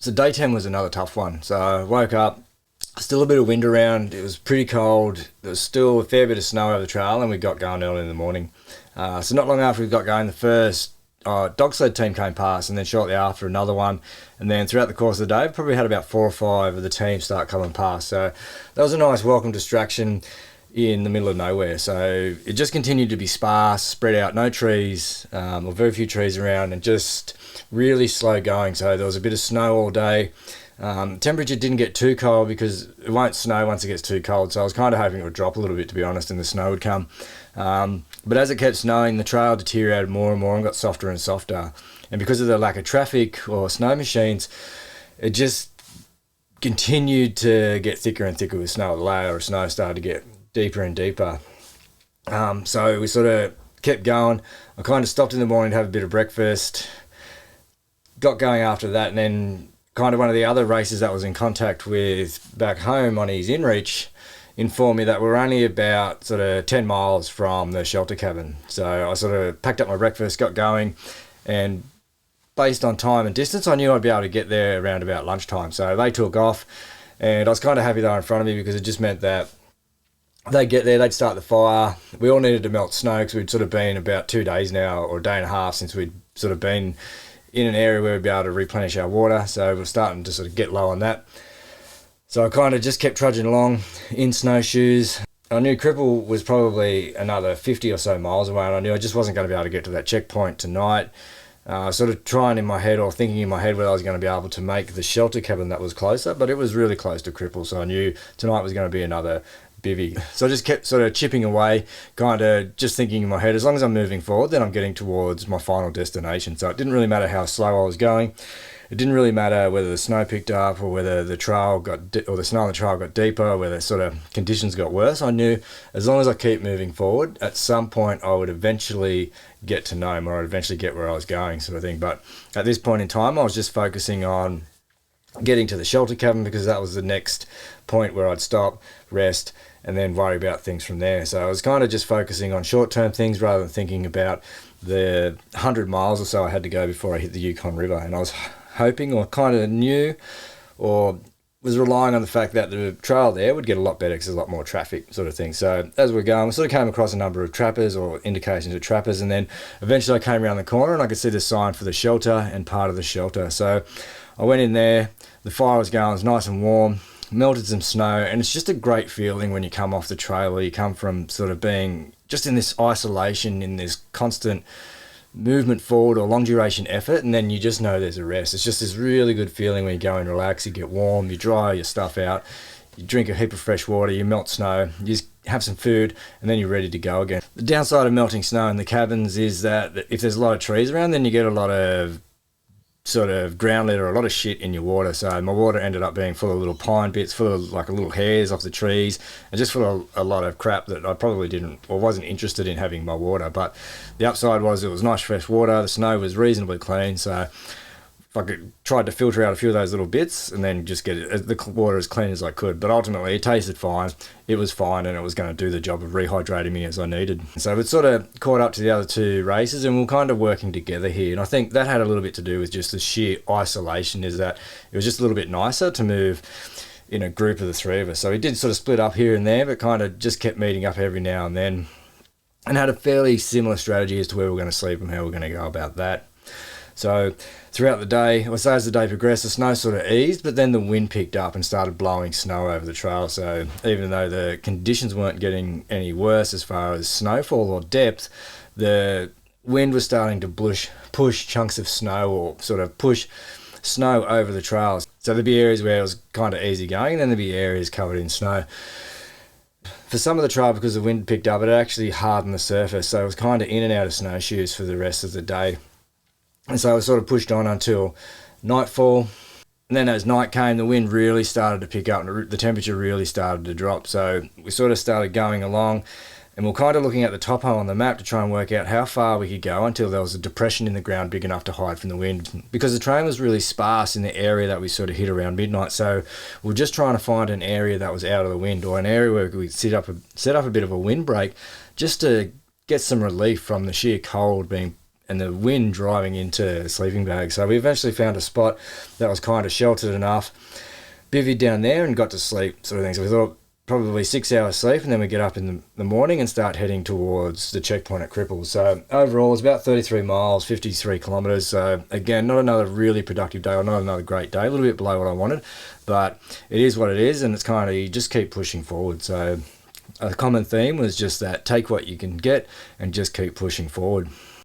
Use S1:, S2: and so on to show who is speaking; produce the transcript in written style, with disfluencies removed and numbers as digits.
S1: So day 10 was another tough one. So I woke up, still a bit of wind around. It was pretty cold. There was still a fair bit of snow over the trail, and we got going early in the morning. So not long after we got going, the first dog sled team came past, and then shortly after another one. And then throughout the course of the day, we probably had about 4 or 5 of the team start coming past. So that was a nice welcome distraction in the middle of nowhere. So it just continued to be sparse, spread out, no trees, or very few trees around, and just really slow going. So there was a bit of snow all day. Temperature didn't get too cold because it won't snow once it gets too cold. So I was kind of hoping it would drop a little bit, to be honest, and the snow would come. But as it kept snowing, the trail deteriorated more and more and got softer and softer. And because of the lack of traffic or snow machines, it just continued to get thicker and thicker with snow. The layer of snow started to get deeper and deeper. So we sort of kept going. I kind of stopped in the morning to have a bit of breakfast, got going after that, and then kind of one of the other races that was in contact with back home on his inReach informed me that we're only about sort of 10 miles from the shelter cabin. So I sort of packed up my breakfast, got going, and based on time and distance, I knew I'd be able to get there around about lunchtime. So they took off, and I was kind of happy they were in front of me because it just meant that they'd get there, they'd start the fire. We all needed to melt snow because we'd sort of been about 2 days now, or a day and a half, since we'd sort of been in an area where we'd be able to replenish our water. So we're starting to sort of get low on that. So I kind of just kept trudging along in snowshoes. I knew Cripple was probably another 50 or so miles away, and I knew I just wasn't going to be able to get to that checkpoint tonight. Sort of trying in my head, or thinking in my head, whether I was going to be able to make the shelter cabin that was closer, but it was really close to Cripple, so I knew tonight was going to be another bivvy. So I just kept sort of chipping away, kind of just thinking in my head, as long as I'm moving forward, then I'm getting towards my final destination. So it didn't really matter how slow I was going. It didn't really matter whether the snow picked up, or whether the trail or the snow on the trail got deeper, or whether sort of conditions got worse. I knew as long as I keep moving forward, at some point I would eventually get to Nome, or I'd eventually get where I was going, sort of thing. But at this point in time, I was just focusing on getting to the shelter cabin, because that was the next point where I'd stop, rest, and then worry about things from there. So I was kind of just focusing on short-term things rather than thinking about the 100 miles or so I had to go before I hit the Yukon River. And I was hoping, or kind of knew, or was relying on the fact that the trail there would get a lot better because there's a lot more traffic, sort of thing. So as we're going, we sort of came across a number of trappers, or indications of trappers, and then eventually I came around the corner and I could see the sign for the shelter and part of the shelter. So I went in there, the fire was going, it was nice and warm, melted some snow, and it's just a great feeling when you come off the trail, or you come from sort of being just in this isolation, in this constant movement forward or long duration effort, and then you just know there's a rest. It's just this really good feeling when you go and relax, you get warm, you dry your stuff out, you drink a heap of fresh water, you melt snow, you just have some food, and then you're ready to go again. The downside of melting snow in the cabins is that if there's a lot of trees around, then you get a lot of sort of ground litter, a lot of shit in your water. So my water ended up being full of little pine bits, full of like little hairs off the trees, and just full of a lot of crap that I probably didn't, or wasn't interested in having my water. But the upside was it was nice fresh water, the snow was reasonably clean, so if I tried to filter out a few of those little bits and then just get the water as clean as I could. But ultimately it tasted fine, it was fine, and it was going to do the job of rehydrating me as I needed. So it sort of caught up to the other 2 races, and we're kind of working together here. And I think that had a little bit to do with just the sheer isolation, is that it was just a little bit nicer to move in a group of the 3 of us. So we did sort of split up here and there, but kind of just kept meeting up every now and then, and had a fairly similar strategy as to where we're going to sleep and how we're going to go about that. So throughout the day, or say as the day progressed, the snow sort of eased, but then the wind picked up and started blowing snow over the trail. So even though the conditions weren't getting any worse as far as snowfall or depth, the wind was starting to push chunks of snow, or sort of push snow over the trails. So there'd be areas where it was kind of easy going, and then there'd be areas covered in snow. For some of the trail, because the wind picked up, it actually hardened the surface, so it was kind of in and out of snowshoes for the rest of the day. And so I was sort of pushed on until nightfall. And then as night came, the wind really started to pick up and the temperature really started to drop. So we sort of started going along, and we're kind of looking at the topo on the map to try and work out how far we could go until there was a depression in the ground big enough to hide from the wind. Because the terrain was really sparse in the area that we sort of hit around midnight. So we're just trying to find an area that was out of the wind, or an area where we could set up a bit of a windbreak, just to get some relief from the sheer cold being and the wind driving into the sleeping bag. So we eventually found a spot that was kind of sheltered enough, bivvied down there and got to sleep, sort of thing. So we thought probably 6 hours sleep, and then we get up in the morning and start heading towards the checkpoint at Cripples. So overall, it's about 33 miles, 53 kilometres. So again, not another really productive day, or not another great day, a little bit below what I wanted, but it is what it is, and it's kind of, you just keep pushing forward. So a common theme was just that, take what you can get and just keep pushing forward.